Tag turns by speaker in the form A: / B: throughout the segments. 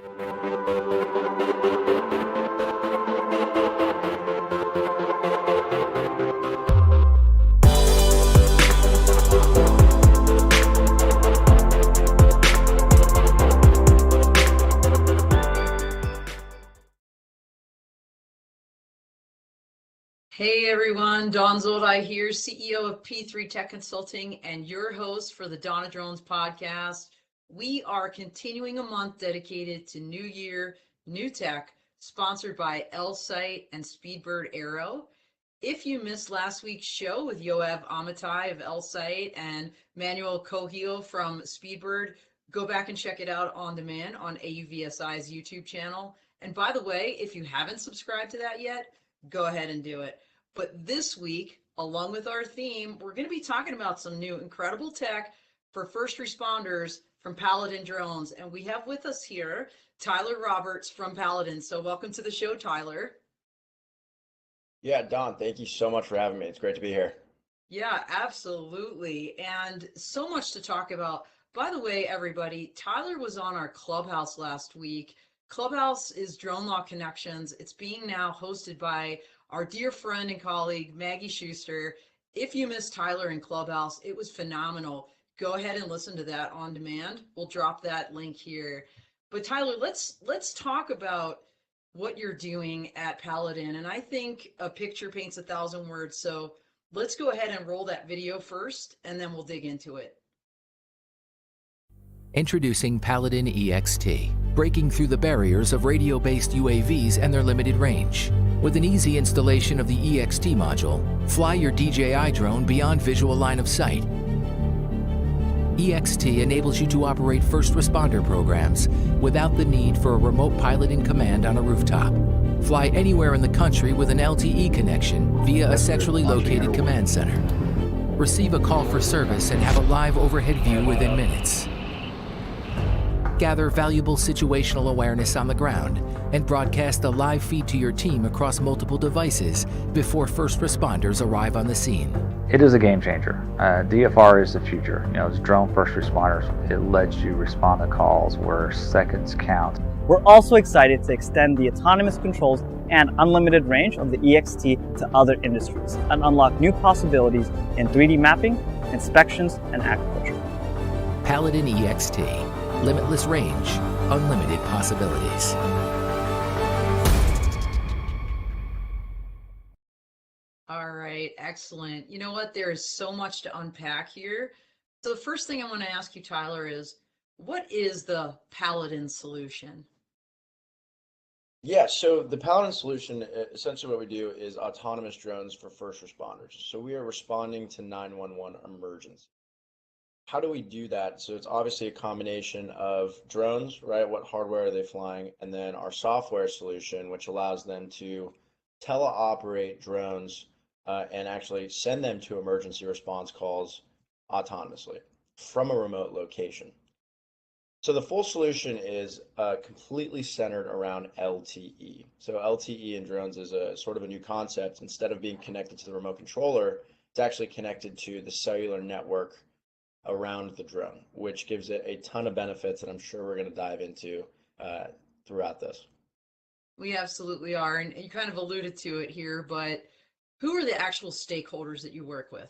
A: Hey everyone, Dawn Zoldai here, CEO of P3 Tech Consulting and your host for the Dawn of Drones podcast. We are continuing a month dedicated to New Year, New Tech, sponsored by L-Site and Speedbird Aero. If you missed last week's show with Yoav Amitai of L-Site and Manuel Cogio from Speedbird, go back and check it out on demand on AUVSI's YouTube channel. And by the way, if you haven't subscribed to that yet, go ahead and do it. But this week, along with our theme, we're going to be talking about some new incredible tech for first responders from Paladin Drones. And we have with us here Tyler Roberts from Paladin. So welcome to the show, Tyler.
B: Yeah, Don, thank you so much for having me. It's great to be here.
A: Yeah, absolutely. And so much to talk about. By the way, everybody, Tyler was on our Clubhouse last week. Clubhouse is Drone Law Connections. It's being now hosted by our dear friend and colleague, Maggie Schuster. If you missed Tyler in Clubhouse, it was phenomenal. Go ahead and listen to that on demand. We'll drop that link here. But Tyler, let's talk about what you're doing at Paladin. And I think a picture paints 1,000 words. So let's go ahead and roll that video first, and then we'll dig into it.
C: Introducing Paladin EXT, breaking through the barriers of radio-based UAVs and their limited range. With an easy installation of the EXT module, fly your DJI drone beyond visual line of sight. EXT enables you to operate first responder programs without the need for a remote piloting command on a rooftop. Fly anywhere in the country with an LTE connection via a centrally located command center. Receive a call for service and have a live overhead view within minutes. Gather valuable situational awareness on the ground and broadcast a live feed to your team across multiple devices before first responders arrive on the scene.
D: It is a game changer. DFR is the future. As drone first responders, it lets you respond to calls where seconds count.
E: We're also excited to extend the autonomous controls and unlimited range of the EXT to other industries and unlock new possibilities in 3D mapping, inspections, and agriculture.
C: Paladin EXT. Limitless range, unlimited possibilities.
A: All right, excellent. You know what? There is so much to unpack here. So the first thing I want to ask you, Tyler, is what is the Paladin solution?
B: Yeah, so the Paladin solution, essentially what we do is autonomous drones for first responders. So we are responding to 911 emergency. How do we do that? So it's obviously a combination of drones, right? What hardware are they flying? And then our software solution, which allows them to teleoperate drones and actually send them to emergency response calls autonomously from a remote location. So the full solution is completely centered around LTE. So LTE in drones is a sort of a new concept. Instead of being connected to the remote controller, it's actually connected to the cellular network around the drone, which gives it a ton of benefits that I'm sure we're going to dive into throughout this.
A: We absolutely are. And you kind of alluded to it here, but who are the actual stakeholders that you work with?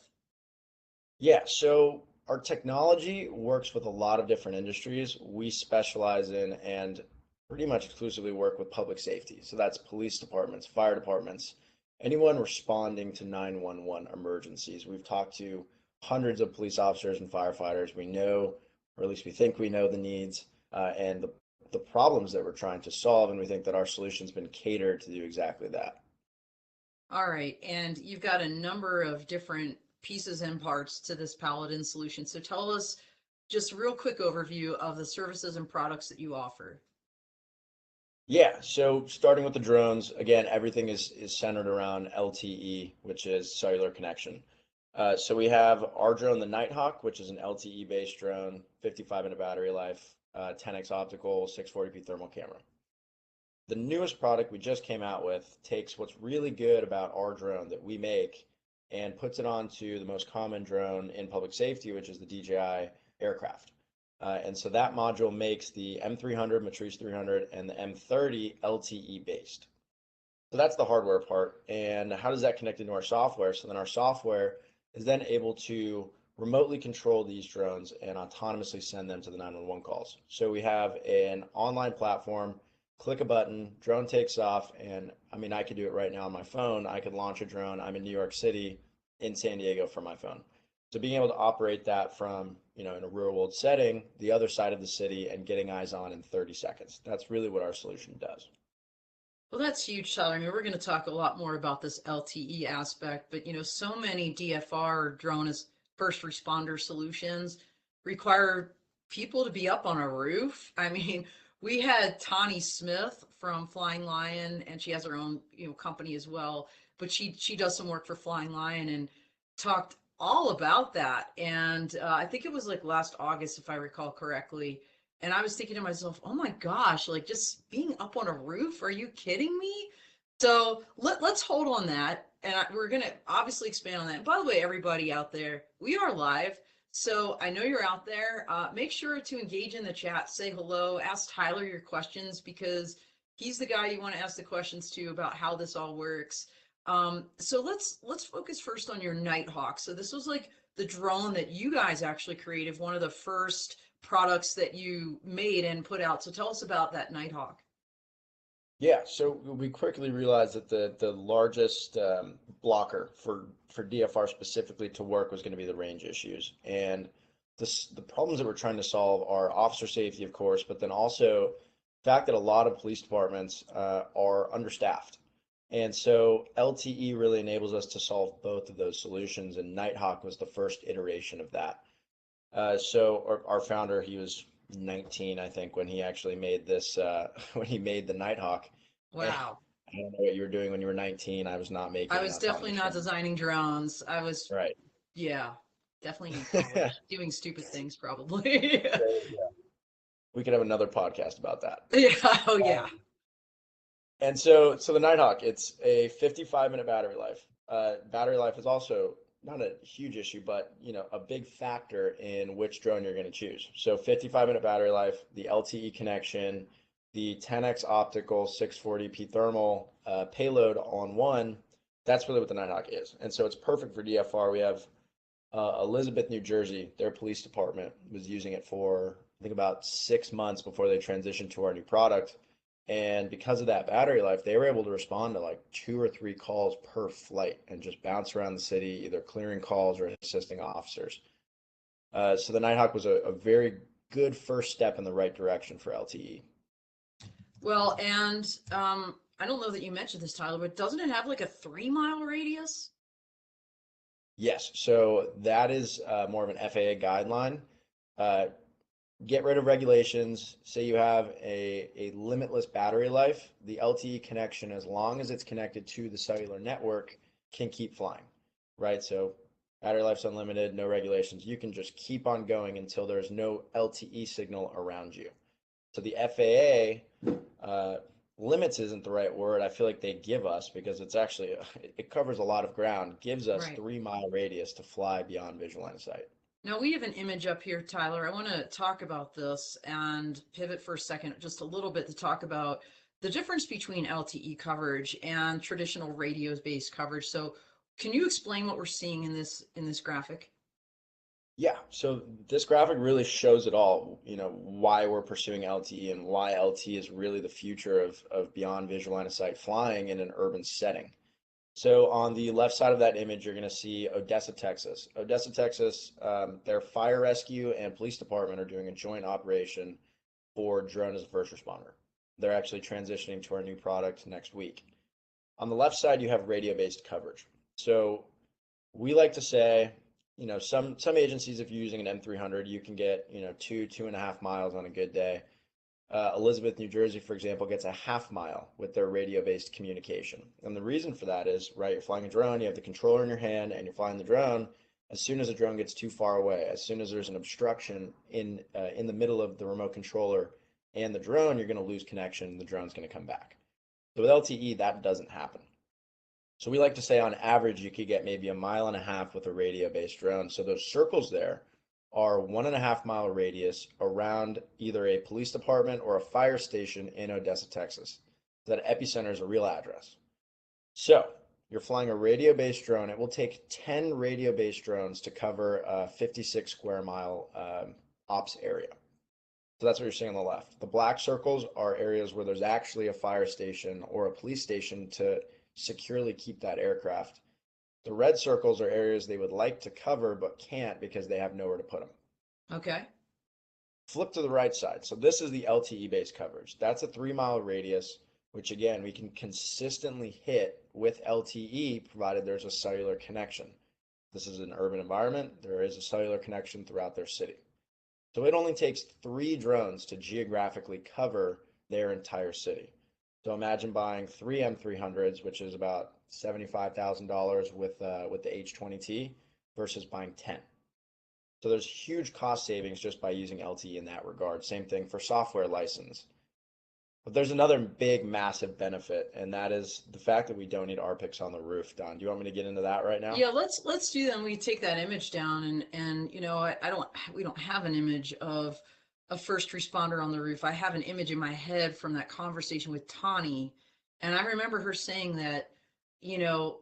B: Yeah, so our technology works with a lot of different industries. We specialize in and pretty much exclusively work with public safety. So that's police departments, fire departments, anyone responding to 911 emergencies. We've talked to hundreds of police officers and firefighters. We know, or at least we think we know the needs and the problems that we're trying to solve. And we think that our solution's been catered to do exactly that.
A: All right. And you've got a number of different pieces and parts to this Paladin solution. So tell us just a real quick overview of the services and products that you offer.
B: Yeah, so starting with the drones, again, everything is centered around LTE, which is cellular connection. So we have our drone, the Nighthawk, which is an LTE-based drone, 55-minute battery life, 10x optical, 640p thermal camera. The newest product we just came out with takes what's really good about our drone that we make and puts it onto the most common drone in public safety, which is the DJI aircraft. And so that module makes the M300, Matrice 300, and the M30 LTE based. So that's the hardware part. And how does that connect into our software? So then our software is then able to remotely control these drones and autonomously send them to the 911 calls. So we have an online platform, click a button, drone takes off, and I mean, I could do it right now on my phone. I could launch a drone. I'm in New York City, in San Diego from my phone. So being able to operate that from, in a real world setting, the other side of the city and getting eyes on in 30 seconds. That's really what our solution does.
A: Well, that's huge, Tyler. I mean, we're going to talk a lot more about this LTE aspect, but so many DFR drone as first responder solutions require people to be up on a roof. I mean, we had Tawny Smith from Flying Lion, and she has her own company as well, but she does some work for Flying Lion and talked all about that. And I think it was like last August, if I recall correctly. And I was thinking to myself, oh my gosh, like just being up on a roof, are you kidding me? So let's hold on that. And we're going to obviously expand on that. And by the way, everybody out there, we are live. So I know you're out there. Make sure to engage in the chat, say hello, ask Tyler your questions, because he's the guy you want to ask the questions to about how this all works. So let's focus first on your Nighthawk. So this was like the drone that you guys actually created, one of the first products that you made and put out. So tell us about that Nighthawk.
B: Yeah, so we quickly realized that the largest blocker for DFR specifically to work was going to be the range issues. And the problems that we're trying to solve are officer safety, of course, but then also the fact that a lot of police departments are understaffed. And so LTE really enables us to solve both of those solutions, and Nighthawk was the first iteration of that. So our founder, he was 19, I think, when he actually made this, when he made the Nighthawk.
A: Wow.
B: I don't know what you were doing when you were 19. I was not making.
A: I was definitely not designing drones. I was,
B: right.
A: Yeah, definitely in college, doing stupid things probably.
B: We could have another podcast about that.
A: Yeah. Oh yeah.
B: And so the Nighthawk, it's a 55-minute battery life. Battery life is also not a huge issue, but a big factor in which drone you're going to choose. So 55-minute battery life, the LTE connection, the 10x optical 640p thermal payload on one. That's really what the Nighthawk is. And so it's perfect for DFR. We have Elizabeth, New Jersey, their police department was using it for, I think, about 6 months before they transitioned to our new product. And because of that battery life, they were able to respond to like 2 or 3 calls per flight and just bounce around the city, either clearing calls or assisting officers. So the Nighthawk was a very good first step in the right direction for LTE.
A: Well, and I don't know that you mentioned this, Tyler, but doesn't it have like a 3-mile radius?
B: Yes, so that is more of an FAA guideline. Get rid of regulations. Say you have a limitless battery life, the LTE connection, as long as it's connected to the cellular network, can keep flying, right? So battery life's unlimited, no regulations. You can just keep on going until there's no LTE signal around you. So the FAA limits isn't the right word. I feel like they give us, because it's actually, it covers a lot of ground, gives us
A: Right.
B: 3-mile radius to fly beyond visual line of sight.
A: Now we have an image up here, Tyler. I want to talk about this and pivot for a second, just a little bit, to talk about the difference between LTE coverage and traditional radio-based coverage. So can you explain what we're seeing in this graphic?
B: Yeah, so this graphic really shows it all, why we're pursuing LTE and why LTE is really the future of beyond visual line of sight flying in an urban setting. So on the left side of that image, you're going to see Odessa, Texas. Odessa, Texas, their fire rescue and police department are doing a joint operation for drone as a first responder. They're actually transitioning to our new product next week. On the left side, you have radio-based coverage. So we like to say, some agencies, if you're using an M300, you can get, 2.5 miles on a good day. Elizabeth, New Jersey, for example, gets a 1/2 mile with their radio-based communication. And the reason for that is, right, you're flying a drone, you have the controller in your hand, and you're flying the drone. As soon as the drone gets too far away, as soon as there's an obstruction in the middle of the remote controller and the drone, you're going to lose connection. The drone's going to come back. So with LTE, that doesn't happen. So we like to say on average, you could get maybe 1.5 miles with a radio-based drone. So those circles there are 1.5 mile radius around either a police department or a fire station in Odessa, Texas. That epicenter is a real address. So you're flying a radio-based drone. It will take 10 radio-based drones to cover a 56 square mile ops area. So that's what you're seeing on the left. The black circles are areas where there's actually a fire station or a police station to securely keep that aircraft. The red circles are areas they would like to cover but can't because they have nowhere to put them.
A: Okay.
B: Flip to the right side. So this is the LTE-based coverage. That's a 3 mile radius, which again, we can consistently hit with LTE provided there's a cellular connection. This is an urban environment. There is a cellular connection throughout their city. So it only takes 3 drones to geographically cover their entire city. So imagine buying 3 M300s, which is about $75,000 with the H20T versus buying 10. So there's huge cost savings just by using LTE in that regard. Same thing for software license. But there's another big, massive benefit, and that is the fact that we don't need RPICs on the roof. Don, do you want me to get into that right now?
A: Yeah, let's do that. And we take that image down, and you know, we don't have an image of a first responder on the roof. I have an image in my head from that conversation with Tani, and I remember her saying that, you know,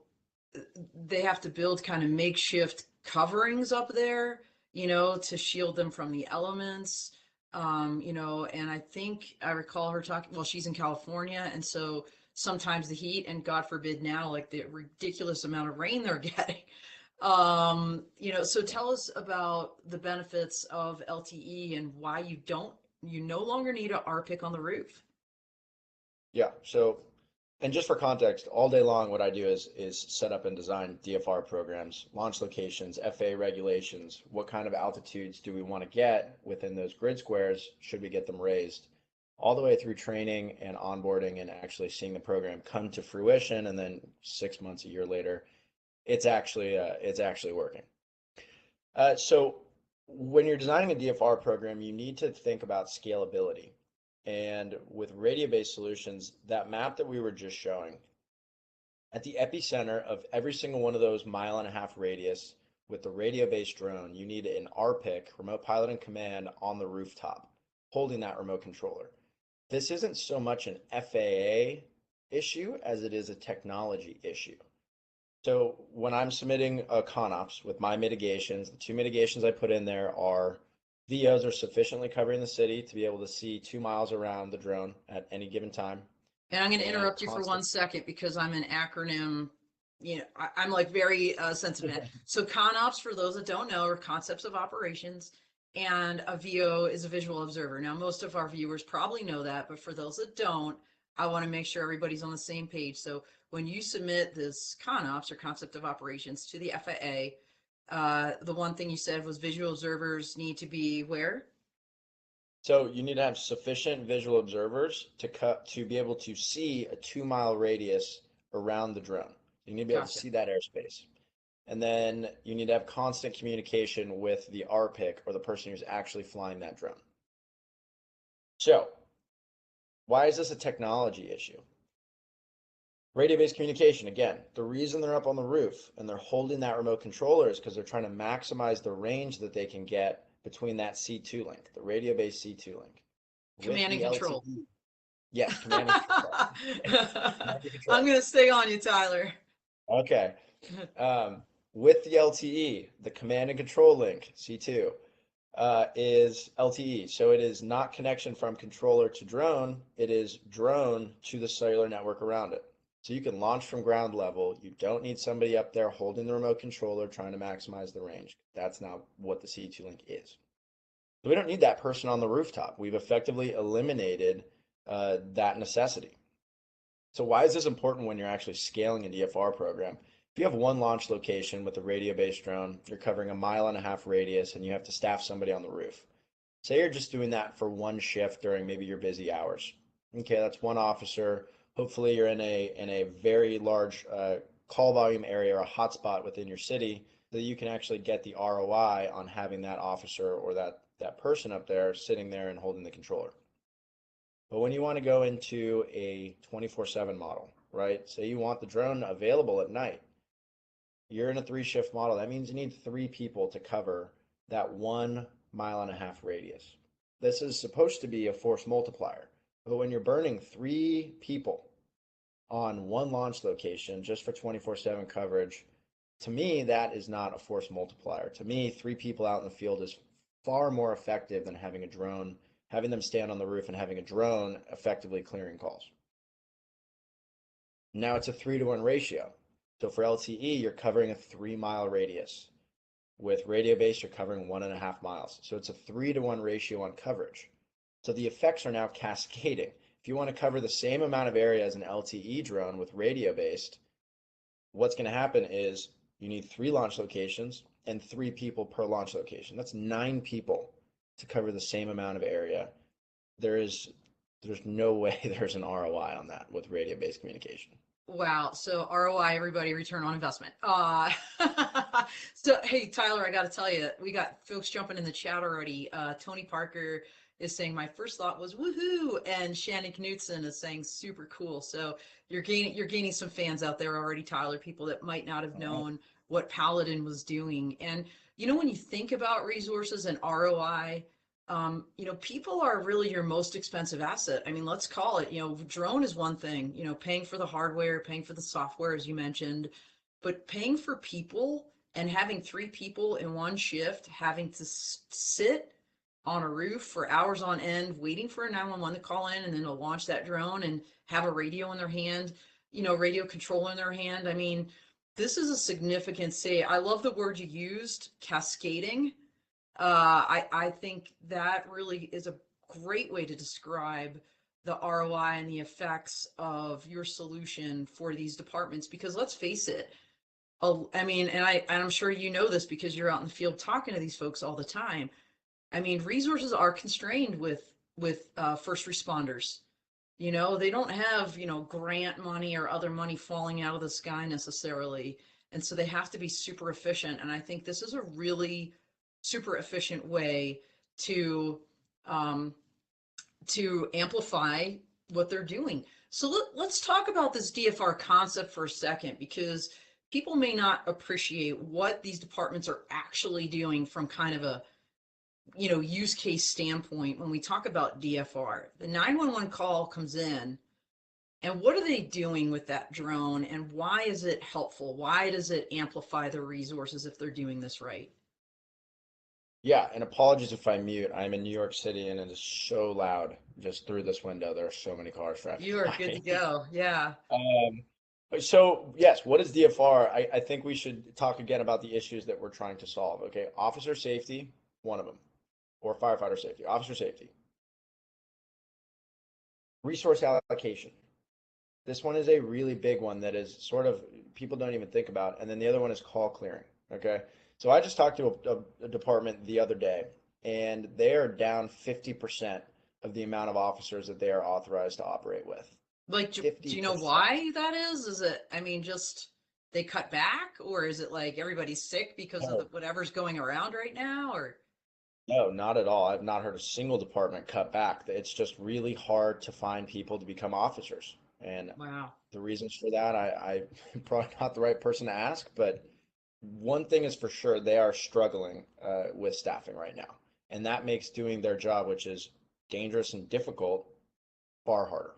A: they have to build kind of makeshift coverings up there, you know, to shield them from the elements. You know, and I think I recall her talking, well, she's in California, and so sometimes the heat, and God forbid now, like the ridiculous amount of rain they're getting. You know, so tell us about the benefits of LTE and why you no longer need a RPIC on the roof.
B: Yeah. So, and just for context, all day long, what I do is set up and design DFR programs, launch locations, FAA regulations. What kind of altitudes do we want to get within those grid squares? Should we get them raised? All the way through training and onboarding and actually seeing the program come to fruition, and then 6 months, a year later, it's actually working. So when you're designing a DFR program, you need to think about scalability. And with radio-based solutions, that map that we were just showing, at the epicenter of every single one of those 1.5 mile radius with the radio-based drone, you need an RPIC, remote pilot and command, on the rooftop, holding that remote controller. This isn't so much an FAA issue as it is a technology issue. So when I'm submitting a Conops with my mitigations, the 2 mitigations I put in there are VOs are sufficiently covering the city to be able to see 2 miles around the drone at any given time.
A: And I'm going to
B: And
A: interrupt you for 1 second because I'm an acronym, you know, I'm like very sensitive. So ConOps, for those that don't know, are concepts of operations, and a VO is a visual observer. Now, most of our viewers probably know that, but for those that don't, I want to make sure everybody's on the same page. So when you submit this ConOps or concept of operations to the FAA, the one thing you said was visual observers need to be where?
B: So you need to have sufficient visual observers to be able to see a 2 mile radius around the drone. You need to be able to
A: Gotcha.
B: see that airspace. And then you need to have constant communication with the RPIC or the person who's actually flying that drone. So why is this a technology issue? Radio-based communication, again, the reason they're up on the roof and they're holding that remote controller is because they're trying to maximize the range that they can get between that C2 link, the radio-based C2 link.
A: Command and control.
B: LTE, yes, command and control. Command and control.
A: I'm going to stay on you, Tyler.
B: Okay. With the LTE, the command and control link, C2, is LTE. So it is not connection from controller to drone. It is drone to the cellular network around it. So you can launch from ground level. You don't need somebody up there holding the remote controller trying to maximize the range. That's not what the C2 link is. So we don't need that person on the rooftop. We've effectively eliminated that necessity. So why is this important when you're actually scaling a DFR program? If you have one launch location with a radio-based drone, you're covering a 1.5 mile radius, and you have to staff somebody on the roof. Say you're just doing that for one shift during maybe your busy hours. Okay, that's one officer. Hopefully you're in a very large call volume area or a hotspot within your city so that you can actually get the ROI on having that officer or that person up there sitting there and holding the controller. But when you want to go into a 24/7 model, right? Say you want the drone available at night. You're in a 3-shift model. That means you need 3 people to cover that 1.5 mile radius. This is supposed to be a force multiplier, but when you're burning 3 people on one launch location just for 24/7 coverage, to me, that is not a force multiplier. To me, 3 people out in the field is far more effective than having a drone, having them stand on the roof and having a drone effectively clearing calls. Now it's a 3-to-1 ratio. So for LTE, you're covering a 3-mile radius. With radio base, you're covering 1.5 miles. So it's a 3-to-1 ratio on coverage. So the effects are now cascading. If you want to cover the same amount of area as an LTE drone with radio based, what's going to happen is you need 3 launch locations and 3 people per launch location. That's 9 people to cover the same amount of area. There's no way there's an ROI on that with radio-based communication.
A: Wow. So ROI, everybody, return on investment. So, hey, Tyler, I got to tell you, we got folks jumping in the chat already. Tony Parker is saying, my first thought was woohoo. And Shannon Knutson is saying super cool. So you're gaining some fans out there already, Tyler, people that might not have known what Paladin was doing. And, when you think about resources and ROI, people are really your most expensive asset. I mean, let's call it, drone is one thing, paying for the hardware, paying for the software, as you mentioned, but paying for people and having 3 people in one shift, having to sit on a roof for hours on end, waiting for a 911 to call in and then to launch that drone and have a radio in their hand, radio controller in their hand. I mean, this is a significant say. I love the word you used, cascading. I think that really is a great way to describe the ROI and the effects of your solution for these departments, because let's face it, I mean, and I'm sure you know this because you're out in the field talking to these folks all the time. I mean, resources are constrained with first responders. They don't have, grant money or other money falling out of the sky necessarily. And so they have to be super efficient. And I think this is a really super efficient way to amplify what they're doing. So let's talk about this DFR concept for a second, because people may not appreciate what these departments are actually doing from kind of a use case standpoint. When we talk about DFR, the 911 call comes in, and what are they doing with that drone, and why is it helpful? Why does it amplify their resources if they're doing this right?
B: Yeah, and apologies if I mute. I'm in New York City and it is so loud just through this window. There are so many cars driving
A: You are
B: by.
A: good to go. Yeah.
B: So yes, what is DFR? I think we should talk again about the issues that we're trying to solve. Okay, officer safety, one of them, or firefighter safety. Officer safety. Resource allocation. This one is a really big one that is sort of people don't even think about. And then the other one is call clearing. Okay. So I just talked to a department the other day, and they are down 50% of the amount of officers that they are authorized to operate with.
A: Like, do you know why that is? Is it, I mean, just they cut back, or is it like everybody's sick because of whatever's going around right now? Or
B: no, not at all. I've not heard a single department cut back. It's just really hard to find people to become officers. And
A: wow,
B: the reasons for that, I'm probably not the right person to ask, but one thing is for sure, they are struggling with staffing right now. And that makes doing their job, which is dangerous and difficult, far harder.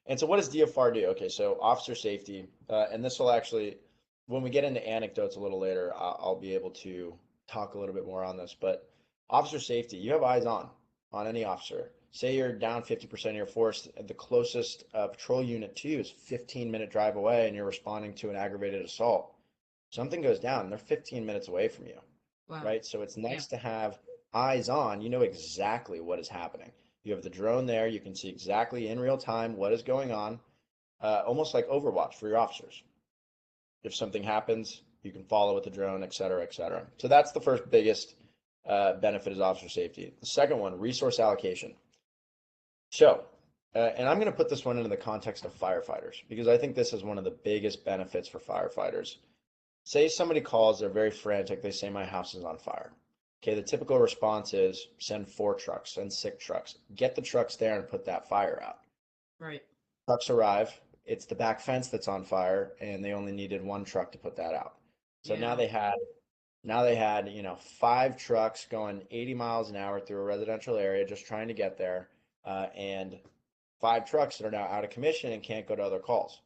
B: And so what does DFR do? Okay, so officer safety, and this will actually, when we get into anecdotes a little later, I'll be able to talk a little bit more on this, but officer safety, you have eyes on any officer. Say you're down 50% of your force, the closest patrol unit to you is 15-minute drive away, and you're responding to an aggravated assault. Something goes down, they're 15 minutes away from you,
A: wow,
B: right? So it's nice to have eyes on. You know exactly what is happening. You have the drone there. You can see exactly in real time what is going on, almost like Overwatch for your officers. If something happens, you can follow with the drone, et cetera, et cetera. So that's the first biggest benefit is officer safety. The second one, resource allocation. So, and I'm going to put this one into the context of firefighters, because I think this is one of the biggest benefits for firefighters. Say somebody calls, they're very frantic, they say my house is on fire. Okay, the typical response is send 4 trucks, send 6 trucks, get the trucks there and put that fire out.
A: right.
B: Trucks arrive, it's the back fence that's on fire, and they only needed 1 truck to put that out. So now they had Now they had, 5 trucks going 80 miles an hour through a residential area just trying to get there, and 5 trucks that are now out of commission and can't go to other calls.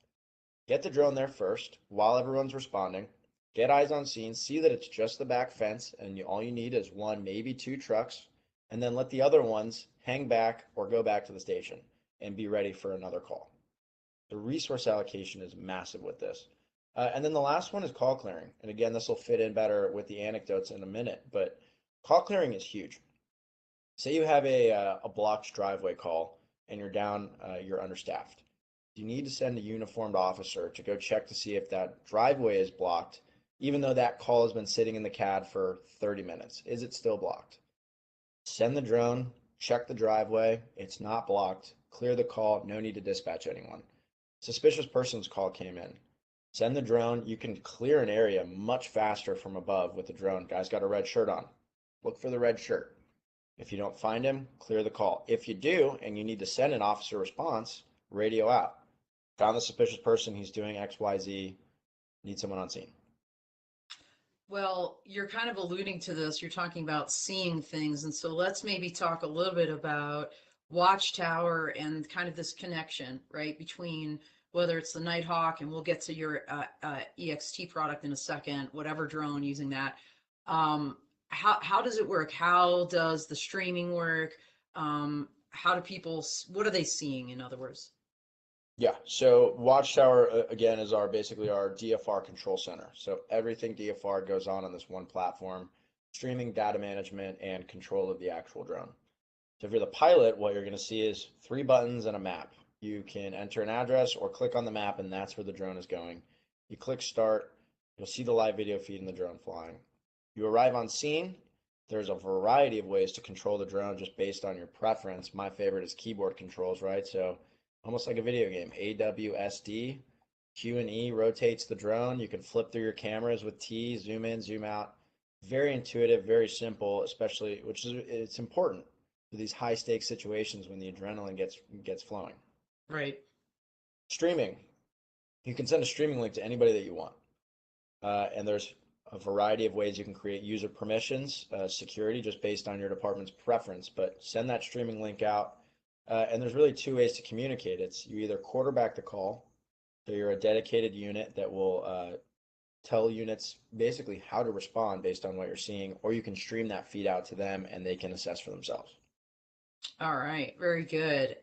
B: Get the drone there first while everyone's responding. Get eyes on scene, see that it's just the back fence, and all you need is 1, maybe 2 trucks, and then let the other ones hang back or go back to the station and be ready for another call. The resource allocation is massive with this. And then the last one is call clearing. And again, this will fit in better with the anecdotes in a minute, but call clearing is huge. Say you have a blocked driveway call and you're understaffed. You need to send a uniformed officer to go check to see if that driveway is blocked, even though that call has been sitting in the CAD for 30 minutes. Is it still blocked? Send the drone, check the driveway. It's not blocked. Clear the call. No need to dispatch anyone. Suspicious person's call came in. Send the drone. You can clear an area much faster from above with the drone. Guy's got a red shirt on. Look for the red shirt. If you don't find him, clear the call. If you do, and you need to send an officer response, radio out. Found the suspicious person. He's doing XYZ. Need someone on scene.
A: Well, you're kind of alluding to this. You're talking about seeing things. And so let's maybe talk a little bit about Watchtower and kind of this connection, right, between whether it's the Nighthawk, and we'll get to your EXT product in a second, whatever drone using that. How does it work? How does the streaming work? How do people, what are they seeing, in other words?
B: Yeah, so Watchtower again is basically our DFR control center. So everything DFR goes on this one platform, streaming, data management, and control of the actual drone. So if you're the pilot, what you're going to see is 3 buttons and a map. You can enter an address or click on the map, and that's where the drone is going. You click start, you'll see the live video feed and the drone flying. You arrive on scene. There's a variety of ways to control the drone just based on your preference. My favorite is keyboard controls, right? So almost like a video game. AWSD, Q and E rotates the drone. You can flip through your cameras with T, zoom in, zoom out. Very intuitive, very simple, especially, it's important for these high stakes situations when the adrenaline gets flowing.
A: Right.
B: Streaming. You can send a streaming link to anybody that you want. And there's a variety of ways you can create user permissions, security, just based on your department's preference, but send that streaming link out. And there's really 2 ways to communicate. It's you either quarterback the call, so you're a dedicated unit that will tell units basically how to respond based on what you're seeing, or you can stream that feed out to them and they can assess for themselves.
A: All right, very good.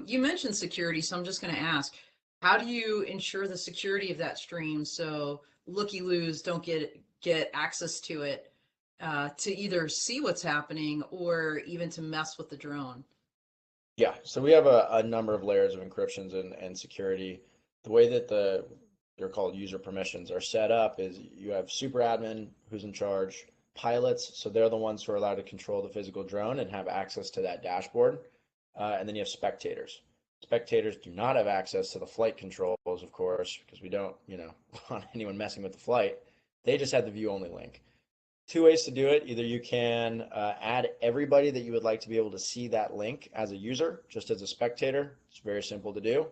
A: You mentioned security, so I'm just going to ask, how do you ensure the security of that stream so looky-loos don't get access to it to either see what's happening or even to mess with the drone?
B: Yeah, so we have a number of layers of encryptions and security. The way that they're called user permissions are set up is you have super admin who's in charge, pilots, so they're the ones who are allowed to control the physical drone and have access to that dashboard. And then you have spectators. Spectators do not have access to the flight controls, of course, because we don't, want anyone messing with the flight. They just have the view only link. 2 ways to do it. Either you can add everybody that you would like to be able to see that link as a user, just as a spectator. It's very simple to do.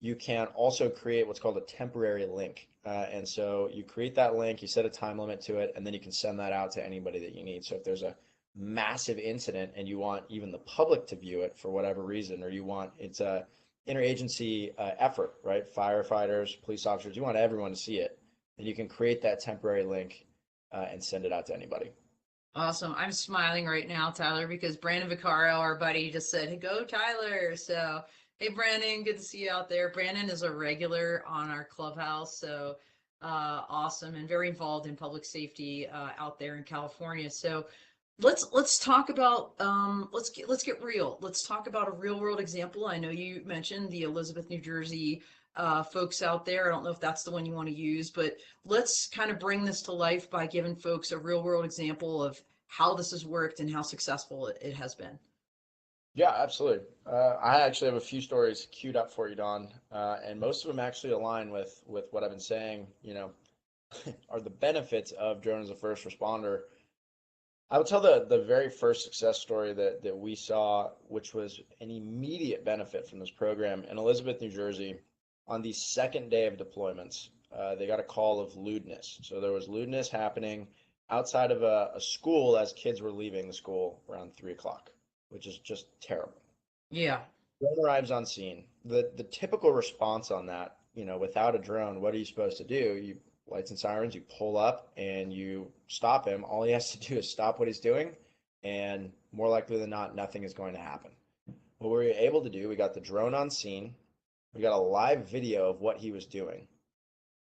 B: You can also create what's called a temporary link. And so you create that link, you set a time limit to it, and then you can send that out to anybody that you need. So if there's a massive incident and you want even the public to view it for whatever reason, or it's a interagency effort, right? Firefighters, police officers, you want everyone to see it, then you can create that temporary link and send it out to anybody.
A: Awesome. I'm smiling right now, Tyler, because Brandon Vaccaro, our buddy, just said, "Hey, go Tyler." So, hey, Brandon, good to see you out there. Brandon is a regular on our clubhouse, so awesome, and very involved in public safety out there in California. So let's talk about let's get real. Let's talk about a real world example. I know you mentioned the Elizabeth, New Jersey folks out there. I don't know if that's the one you want to use, but let's kind of bring this to life by giving folks a real world example of how this has worked and how successful it has been.
B: Yeah, absolutely. I actually have a few stories queued up for you, Don, and most of them actually align with what I've been saying, are the benefits of drone as a first responder. I will tell the very first success story that we saw, which was an immediate benefit from this program in Elizabeth, New Jersey. On the second day of deployments, they got a call of lewdness. So there was lewdness happening outside of a school as kids were leaving the school around 3 o'clock, which is just terrible.
A: Yeah.
B: Drone arrives on scene. The typical response on that, without a drone, what are you supposed to do? You lights and sirens, you pull up and you stop him. All he has to do is stop what he's doing, and more likely than not, nothing is going to happen. What we were able to do, we got the drone on scene. We got a live video of what he was doing.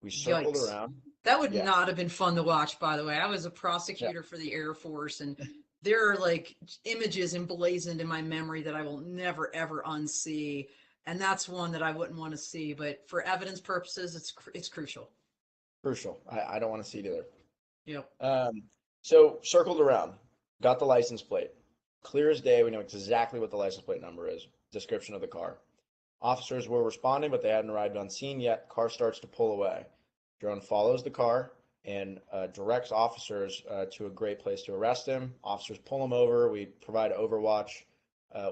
B: We circled
A: Yikes.
B: around.
A: That would
B: Yeah.
A: not have been fun to watch, by the way. I was a
B: Yeah.
A: prosecutor for the Air Force, and there are like images emblazoned in my memory that I will never ever unsee. And that's one that I wouldn't want to see. But for evidence purposes, it's crucial.
B: Crucial. I don't want to see it either.
A: Yep.
B: So circled around, got the license plate. Clear as day, we know exactly what the license plate number is. Description of the car. Officers were responding, but they hadn't arrived on scene yet. Car starts to pull away. Drone follows the car and directs officers to a great place to arrest him. Officers pull him over. We provide overwatch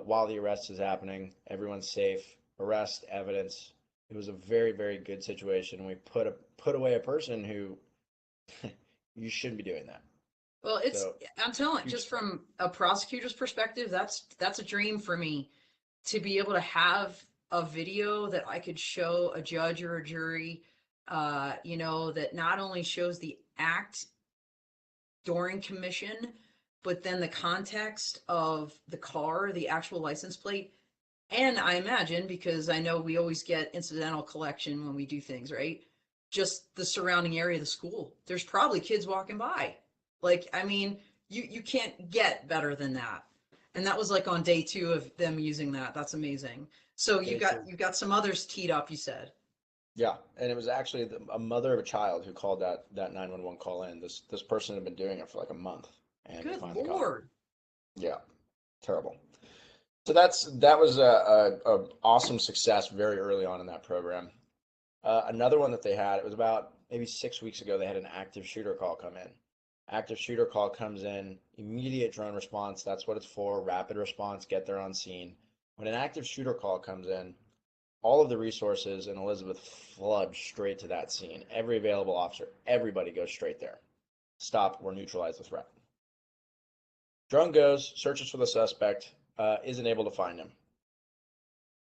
B: while the arrest is happening. Everyone's safe. Arrest, evidence. It was a very, very good situation. We put away a person who you shouldn't be doing that.
A: Well,
B: So
A: I'm telling you, just from a prosecutor's perspective, that's a dream for me to be able to have a video that I could show a judge or a jury, that not only shows the act during commission, but then the context of the car, the actual license plate. And I imagine, because I know we always get incidental collection when we do things, right? Just the surrounding area of the school. There's probably kids walking by. Like, I mean, you can't get better than that. And that was like on day 2 of them using that. That's amazing. So
B: day
A: you've got some others teed up, you said.
B: Yeah, and it was actually a mother of a child who called that 911 call in. This person had been doing it for like a month, and we
A: Good
B: finally caught him.
A: Lord.
B: Yeah, terrible. So that was a awesome success very early on in that program. Another one that they had, it was about maybe 6 weeks ago, they had an active shooter call come in. Active shooter call comes in, immediate drone response. That's what it's for, rapid response, get there on scene. When an active shooter call comes in, all of the resources in Elizabeth flood straight to that scene. Every available officer, everybody goes straight there. Stop or neutralize the threat. Drone goes, searches for the suspect, isn't able to find him.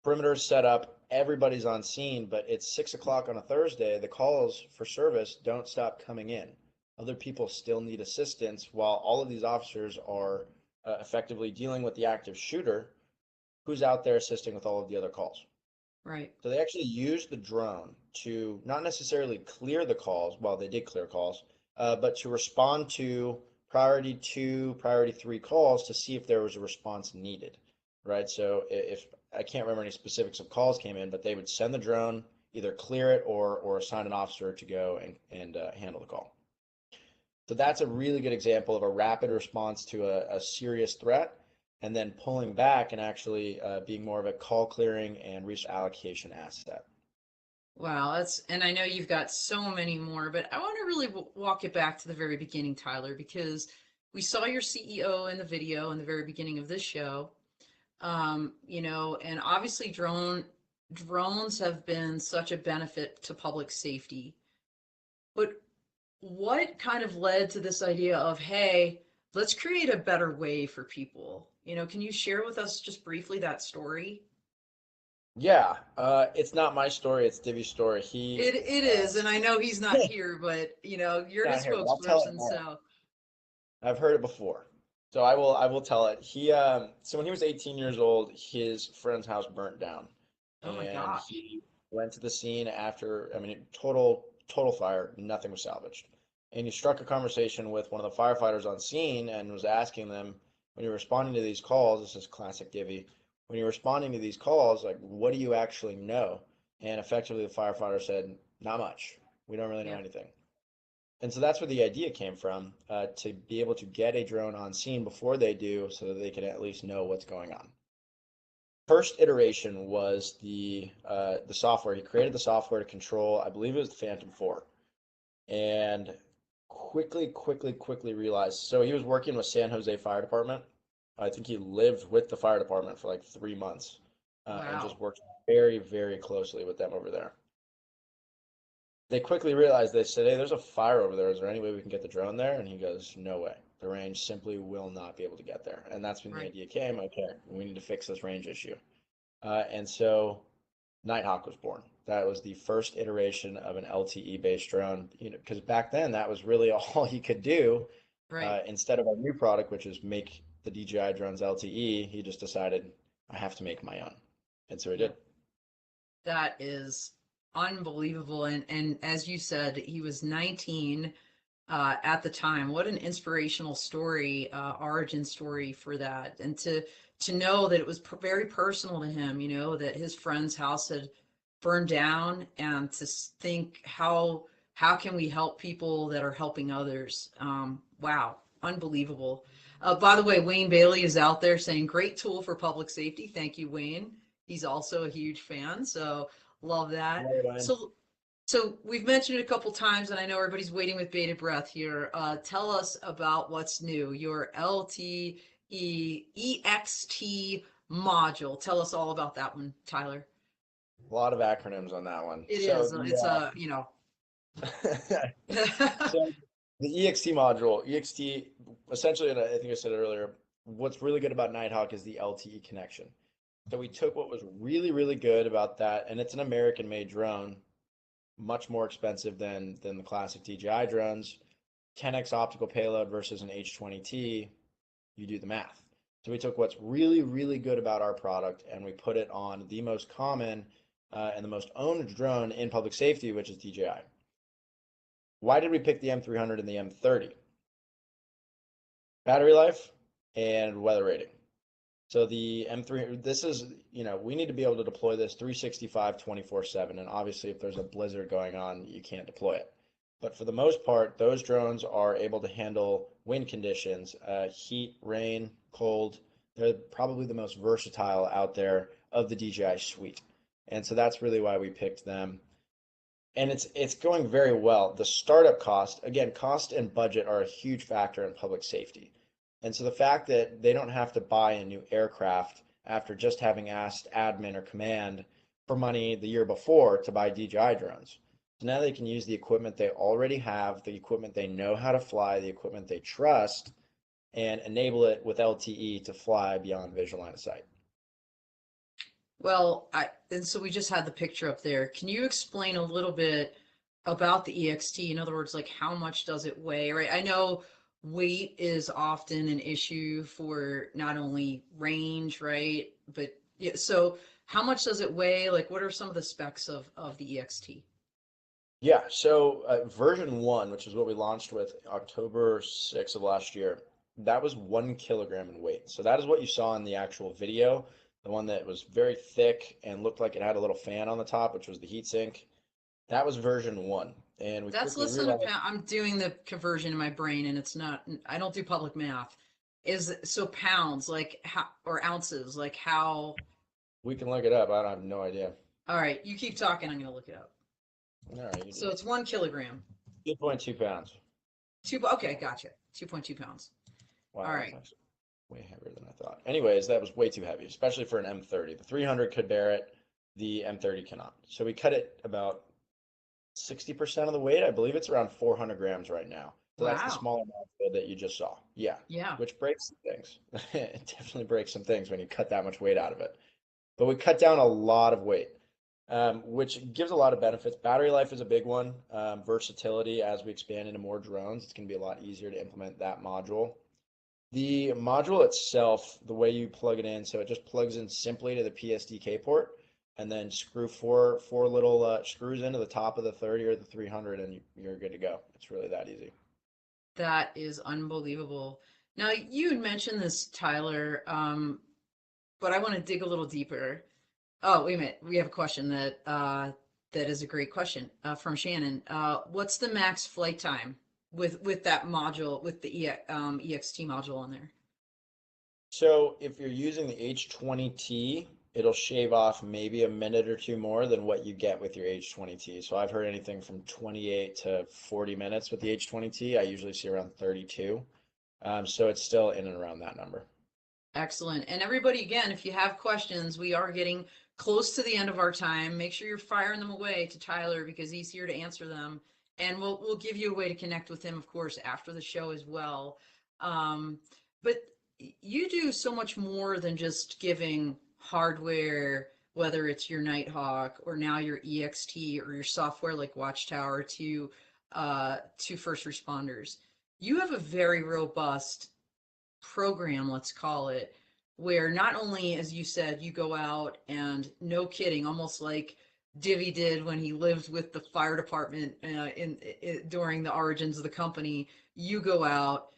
B: Perimeter's set up, everybody's on scene, but it's 6 o'clock on a Thursday. The calls for service don't stop coming in. Other people still need assistance while all of these officers are effectively dealing with the active shooter who's out there assisting with all of the other calls.
A: Right.
B: So they actually used the drone to not necessarily clear the calls, well, they did clear calls, but to respond to priority 2, priority 3 calls to see if there was a response needed, right? So if I can't remember any specifics of calls came in, but they would send the drone, either clear it or assign an officer to go and handle the call. So that's a really good example of a rapid response to a serious threat, and then pulling back and actually being more of a call clearing and resource allocation asset.
A: Wow, and I know you've got so many more, but I want to really walk it back to the very beginning, Tyler, because we saw your CEO in the video in the very beginning of this show. And obviously drones have been such a benefit to public safety. But what kind of led to this idea of, hey, let's create a better way for people? Can you share with us just briefly that story?
B: Yeah, it's not my story, it's Divvy's story.
A: It is, and I know he's not here, but you're his
B: here, but I'll tell it
A: spokesperson,
B: more.
A: so
B: I've heard it before, so I will tell it. So when he was 18 years old, his friend's house burnt down,
A: oh my
B: and
A: gosh.
B: he went to the scene after. I mean, total fire, nothing was salvaged, and he struck a conversation with one of the firefighters on scene and was asking them, when you're responding to these calls, this is classic Divvy. When you're responding to these calls, like, what do you actually know? And effectively, the firefighter said, not much. We don't really know
A: Yeah.
B: anything. And so that's where the idea came from, to be able to get a drone on scene before they do, so that they can at least know what's going on. First iteration was the software. He created the software to control, I believe it was the Phantom 4, and quickly realized. So he was working with San Jose Fire Department. I think he lived with the fire department for like 3 months, and
A: Wow.
B: just worked very, very closely with them over there. They quickly realized, they said, hey, there's a fire over there. Is there any way we can get the drone there? And he goes, no way. The range simply will not be able to get there. And that's when the
A: Right.
B: idea came, okay, we need to fix this range issue. And so Nighthawk was born. That was the first iteration of an LTE based drone, because back then that was really all he could do.
A: Right.
B: Instead of our new product, which is make the DJI drones LTE, he just decided, I have to make my own. And so he did.
A: That is unbelievable. And as you said, he was 19 at the time. What an inspirational story, origin story for that. And to know that it was very personal to him, that his friend's house had burned down, and to think how can we help people that are helping others. Wow, unbelievable. By the way, Wayne Bailey is out there saying, great tool for public safety. Thank you, Wayne. He's also a huge fan, so love that. So we've mentioned it a couple times, and I know everybody's waiting with bated breath here. Tell us about what's new, your LTE EXT module. Tell us all about that one, Tyler.
B: A lot of acronyms on that one.
A: It
B: So
A: is. It's
B: so the EXT module, EXT, essentially, and I think I said it earlier, what's really good about Nighthawk is the LTE connection. So we took what was really, really good about that, and it's an American-made drone, much more expensive than the classic DJI drones. 10x optical payload versus an H20T, you do the math. So we took what's really, really good about our product, and we put it on the most common and the most owned drone in public safety, which is DJI. Why did we pick the M300 and the M30? Battery life and weather rating. So the M300, this is, we need to be able to deploy this 365, 24/7. And obviously, if there's a blizzard going on, you can't deploy it. But for the most part, those drones are able to handle wind conditions, heat, rain, cold. They're probably the most versatile out there of the DJI suite. And so that's really why we picked them. And it's going very well. The startup cost, again, cost and budget are a huge factor in public safety. And so the fact that they don't have to buy a new aircraft after just having asked admin or command for money the year before to buy DJI drones. So now they can use the equipment they already have, the equipment they know how to fly, the equipment they trust, and enable it with LTE to fly beyond visual line of sight.
A: Well, and so we just had the picture up there. Can you explain a little bit about the EXT? In other words, like, how much does it weigh, right? I know weight is often an issue for not only range, right? But yeah, so how much does it weigh? Like, what are some of the specs of the EXT?
B: Yeah, so version 1, which is what we launched with October 6th of last year, that was 1 kilogram in weight. So that is what you saw in the actual video, the one that was very thick and looked like it had a little fan on the top, which was the heatsink. That was version 1. And we
A: That's
B: quickly
A: less than a
B: realized,
A: pound. I'm doing the conversion in my brain, and it's not. I don't do public math. So pounds, like how, or ounces, like how?
B: we can look it up. I have no idea.
A: All right, you keep talking. I'm gonna look it up.
B: All right, you
A: So
B: do.
A: it's 1 kilogram.
B: 2.2 pounds.
A: Okay, gotcha. 2.2 pounds.
B: Wow,
A: All
B: that's
A: right.
B: actually way heavier than I thought. Anyways, that was way too heavy, especially for an M30. The 300 could bear it, the M30 cannot. So we cut it about 60% of the weight. I believe it's around 400 grams right now. So that's the
A: Wow.
B: smaller module that you just saw. Yeah,
A: Yeah.
B: which breaks some things. It definitely breaks some things when you cut that much weight out of it. But we cut down a lot of weight, which gives a lot of benefits. Battery life is a big one. Versatility, as we expand into more drones, it's going to be a lot easier to implement that module. The module itself, the way you plug it in, so it just plugs in simply to the PSDK port, and then screw four little screws into the top of the 30 or the 300, and you're good to go. It's really that easy.
A: That is unbelievable. Now, you had mentioned this, Tyler, but I want to dig a little deeper. Oh, wait a minute. We have a question that is a great question from Shannon. What's the max flight time with that module, with the EXT module on there?
B: So if you're using the H20T, it'll shave off maybe a minute or two more than what you get with your H20T. So I've heard anything from 28 to 40 minutes with the H20T. I usually see around 32. So it's still in and around that number.
A: Excellent. And everybody, again, if you have questions, we are getting close to the end of our time. Make sure you're firing them away to Tyler because he's here to answer them. And we'll give you a way to connect with him, of course, after the show as well. But you do so much more than just giving hardware, whether it's your Nighthawk or now your EXT or your software like Watchtower to first responders. You have a very robust program, let's call it, where not only, as you said, you go out and no kidding, almost like Divvy did when he lived with the fire department during the origins of the company, you go out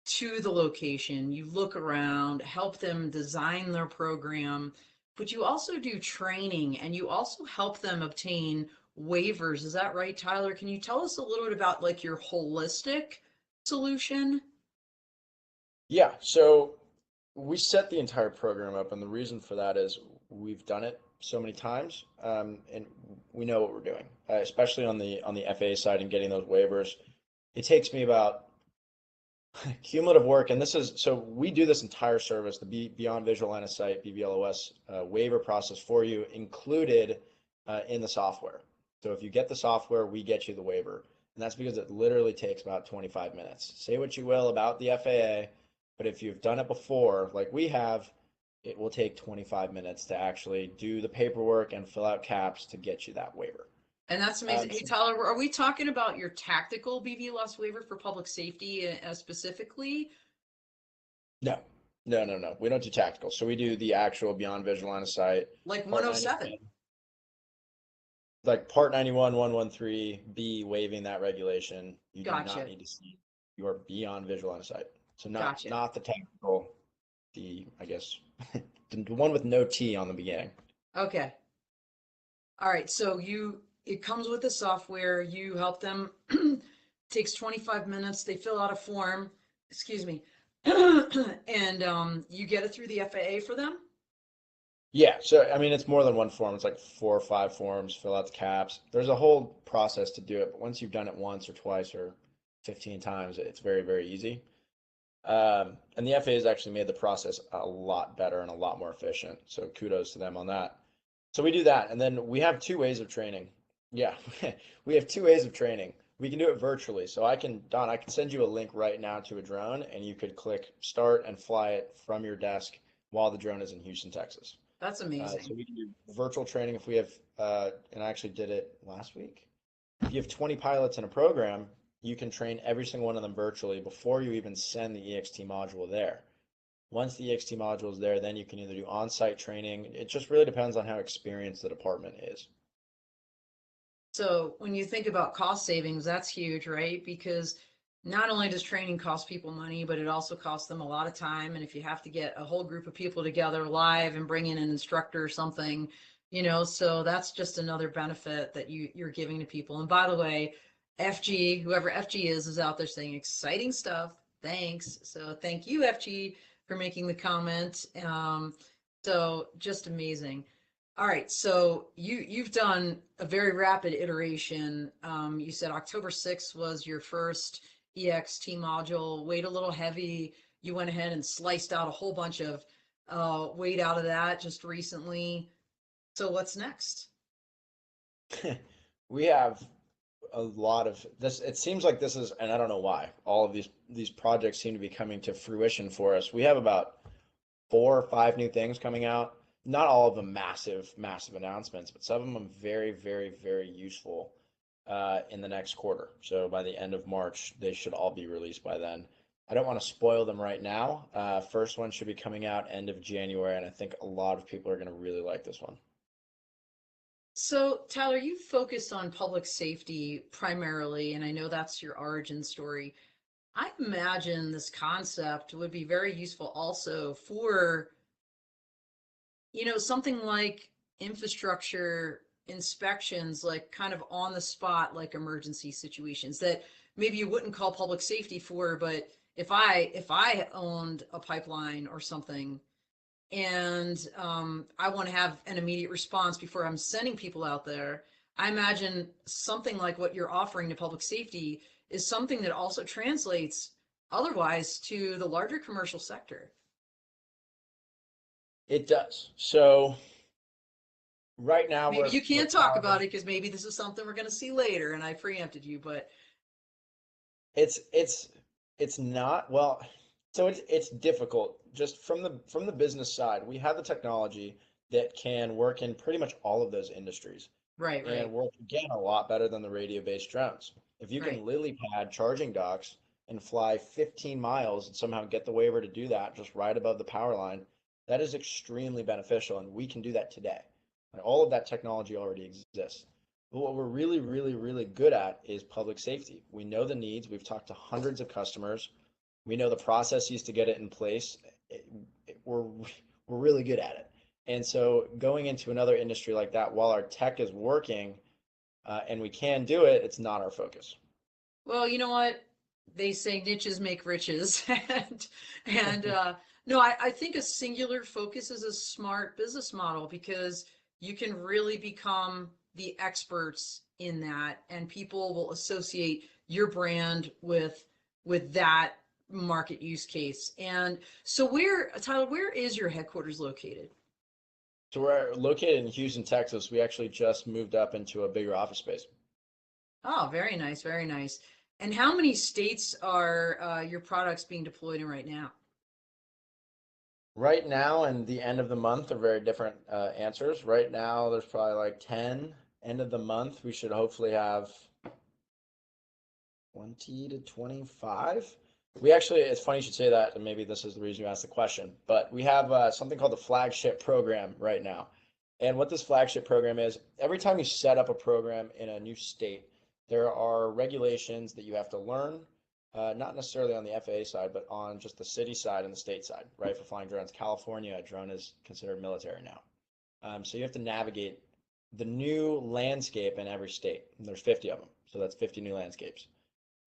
A: to the location, you look around, help them design their program, but you also do training and you also help them obtain waivers. Is that right, Tyler? Can you tell us a little bit about like your holistic solution?
B: Yeah, so we set the entire program up, and the reason for that is we've done it so many times, and we know what we're doing, especially on the FAA side and getting those waivers. It takes me about cumulative work, and this is so we do this entire service, the Beyond Visual Line of Sight (BVLOS) waiver process for you, included in the software. So if you get the software, we get you the waiver, and that's because it literally takes about 25 minutes. Say what you will about the FAA. But if you've done it before, like we have, it will take 25 minutes to actually do the paperwork and fill out caps to get you that waiver.
A: And that's amazing. Hey, Tyler, are we talking about your tactical BVLOS waiver for public safety specifically?
B: No. We don't do tactical. So we do the actual Beyond Visual Line of Sight.
A: Like 107.
B: Like Part 91, 113B, waiving that regulation. You do
A: Gotcha.
B: not need to see your Beyond Visual Line of Sight. So not
A: Gotcha.
B: not the technical, I guess, the one with no T on the beginning.
A: Okay. All right. So it comes with the software. You help them. Takes 25 minutes. They fill out a form. Excuse me. And you get it through the FAA for them?
B: Yeah. So, I mean, it's more than one form. It's like 4 or 5 forms, fill out the caps. There's a whole process to do it. But once you've done it once or twice or 15 times, it's very, very easy. And the FAA has actually made the process a lot better and a lot more efficient. So kudos to them on that. So we do that. And then we have 2 ways of training. Yeah, we have 2 ways of training. We can do it virtually. So Don, I can send you a link right now to a drone and you could click start and fly it from your desk while the drone is in Houston, Texas.
A: That's amazing.
B: So we can do virtual training if we have, and I actually did it last week. If you have 20 pilots in a program, you can train every single one of them virtually before you even send the EXT module there. Once the EXT module is there, then you can either do on-site training. It just really depends on how experienced the department is.
A: So when you think about cost savings, that's huge, right? Because not only does training cost people money, but it also costs them a lot of time. And if you have to get a whole group of people together live and bring in an instructor or something, so that's just another benefit that you're giving to people. And by the way, FG, whoever FG is out there saying exciting stuff. Thanks. So thank you, FG, for making the comment. So just amazing. All right. So you've done a very rapid iteration. You said October 6th was your first EXT module, weight a little heavy. You went ahead and sliced out a whole bunch of weight out of that just recently. So what's next?
B: We have a lot of this. It seems like this is, and I don't know why, all of these projects seem to be coming to fruition for us. We have about 4 or 5 new things coming out. Not all of them massive announcements, but some of them very, very, very useful in the next quarter. So by the end of March, they should all be released by then. I don't want to spoil them right now. First one should be coming out end of January, and I think a lot of people are going to really like this one.
A: So, Tyler, you focused on public safety primarily, and I know that's your origin story. I imagine this concept would be very useful also for, something like infrastructure inspections, like kind of on the spot, like emergency situations that maybe you wouldn't call public safety for, but if I owned a pipeline or something, and I want to have an immediate response before I'm sending people out there, I imagine something like what you're offering to public safety is something that also translates otherwise to the larger commercial sector.
B: It does. So right now
A: Maybe you can't
B: with
A: talk
B: Paladin,
A: about it because maybe this is something we're going to see later and I preempted you, but
B: it's not, well, so it's difficult just from the business side. We have the technology that can work in pretty much all of those industries
A: right,
B: and
A: right,
B: work again a lot better than the radio-based drones. If you
A: right.
B: can lily pad charging docks and fly 15 miles and somehow get the waiver to do that just right above the power line, that is extremely beneficial, and we can do that today. And all of that technology already exists. But what we're really, really, really good at is public safety. We know the needs. We've talked to hundreds of customers. We know the processes to get it in place. We're really good at it. And so going into another industry like that, while our tech is working and we can do it, it's not our focus.
A: Well, you know what? They say niches make riches. And no, I think a singular focus is a smart business model because you can really become the experts in that, and people will associate your brand with that market use case. And so Tyler, where is your headquarters located?
B: So we're located in Houston, Texas. We actually just moved up into a bigger office space.
A: Oh, very nice, very nice. And how many states are your products being deployed in right now?
B: Right now and the end of the month are very different answers. Right now, there's probably like 10. End of the month, we should hopefully have 20 to 25. We actually, it's funny you should say that, and maybe this is the reason you asked the question, but we have something called the Flagship Program right now. And what this Flagship Program is, every time you set up a program in a new state, there are regulations that you have to learn, not necessarily on the FAA side, but on just the city side and the state side, right? For flying drones. California, a drone is considered military now. So you have to navigate the new landscape in every state. And there's 50 of them. So that's 50 new landscapes.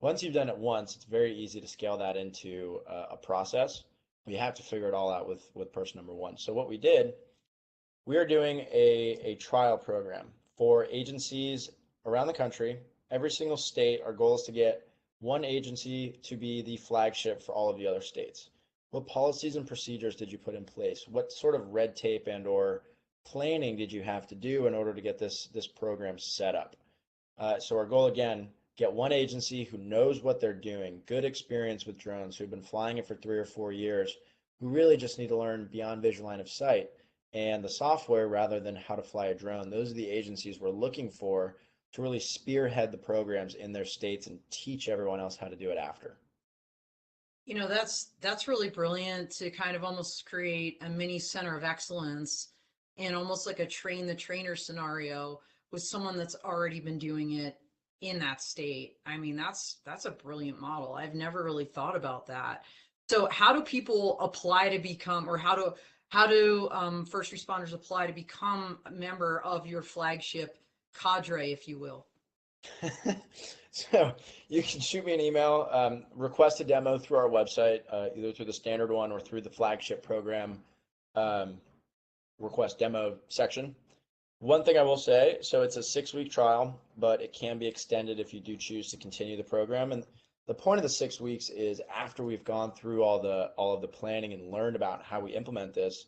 B: Once you've done it once, it's very easy to scale that into a process. You have to figure it all out with person number one. So what we did, we are doing a trial program for agencies around the country. Every single state, our goal is to get one agency to be the flagship for all of the other states. What policies and procedures did you put in place? What sort of red tape and or planning did you have to do in order to get this program set up? So our goal, again, get one agency who knows what they're doing, good experience with drones, who've been flying it for 3 or 4 years, who really just need to learn beyond visual line of sight and the software rather than how to fly a drone. Those are the agencies we're looking for to really spearhead the programs in their states and teach everyone else how to do it after.
A: You know, that's really brilliant to kind of almost create a mini center of excellence and almost like a train the trainer scenario with someone that's already been doing it in that state. I mean, that's a brilliant model. I've never really thought about that. So how do people apply to become, or how do first responders apply to become a member of your flagship cadre, if you will?
B: So you can shoot me an email, request a demo through our website, either through the standard one or through the Flagship Program request demo section. One thing I will say, so it's a 6-week trial, but it can be extended if you do choose to continue the program. And the point of the 6 weeks is after we've gone through all of the planning and learned about how we implement this,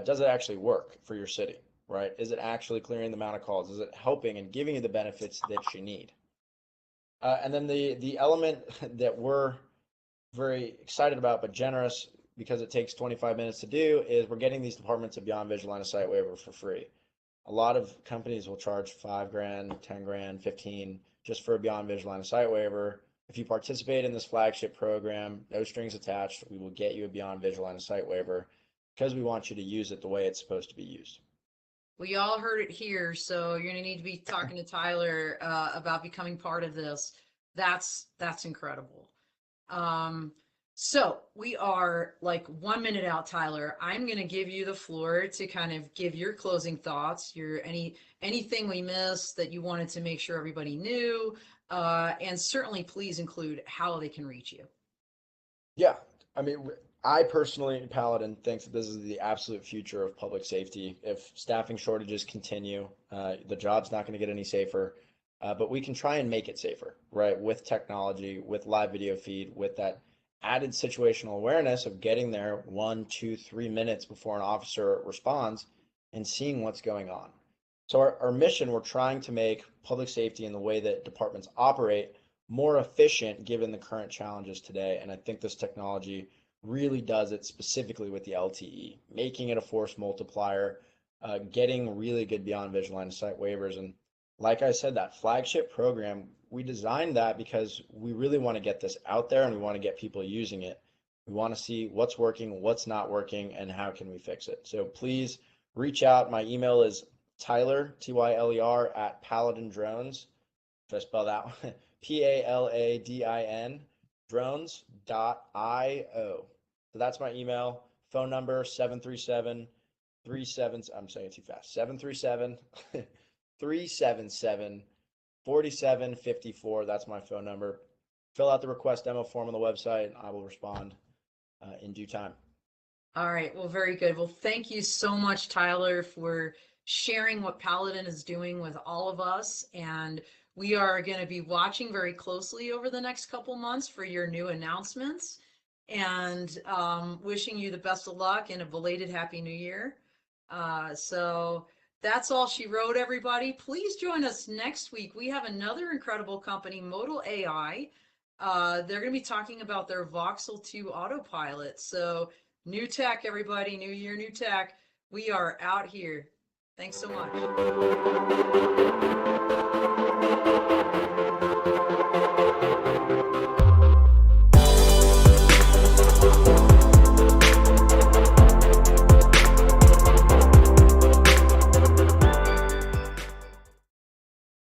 B: does it actually work for your city, right? Is it actually clearing the amount of calls? Is it helping and giving you the benefits that you need? And then the element that we're very excited about, but generous because it takes 25 minutes to do, is we're getting these departments a beyond visual line of sight waiver for free. A lot of companies will charge $5,000, $10,000, 15 just for a beyond visual line of sight waiver. If you participate in this flagship program, no strings attached, we will get you a beyond visual line of sight waiver because we want you to use it the way it's supposed to be used.
A: We all heard it here, so you're gonna need to be talking to Tyler about becoming part of this. That's incredible. So we are like 1 minute out, Tyler. I'm gonna give you the floor to kind of give your closing thoughts, anything we missed that you wanted to make sure everybody knew, and certainly please include how they can reach you.
B: Yeah, I mean, I personally, Paladin, thinks that this is the absolute future of public safety. If staffing shortages continue, the job's not going to get any safer, but we can try and make it safer, right? With technology, with live video feed, with that added situational awareness of getting there 1, 2, 3 minutes before an officer responds and seeing what's going on. So our mission, we're trying to make public safety and the way that departments operate more efficient given the current challenges today. And I think this technology really does it, specifically with the LTE, making it a force multiplier, getting really good beyond visual line of sight waivers. And like I said, that flagship program, we designed that because we really want to get this out there and we want to get people using it. We want to see what's working, what's not working, and how can we fix it. So please reach out. My email is Tyler, Tyler, at Paladin Drones. If I spell that one, Paladin drones.io. So that's my email. Phone number 737 I'm saying it too fast. 737 377 4754. That's my phone number. Fill out the request demo form on the website and I will respond in due time.
A: All right. Well, very good. Well, thank you so much, Tyler, for sharing what Paladin is doing with all of us. And we are going to be watching very closely over the next couple months for your new announcements, and wishing you the best of luck and a belated Happy New Year. So that's all she wrote, everybody. Please join us next week. We have another incredible company, Modal AI. They're going to be talking about their Voxel 2 autopilot. So new tech, everybody. New year, new tech. We are out here. Thanks so much.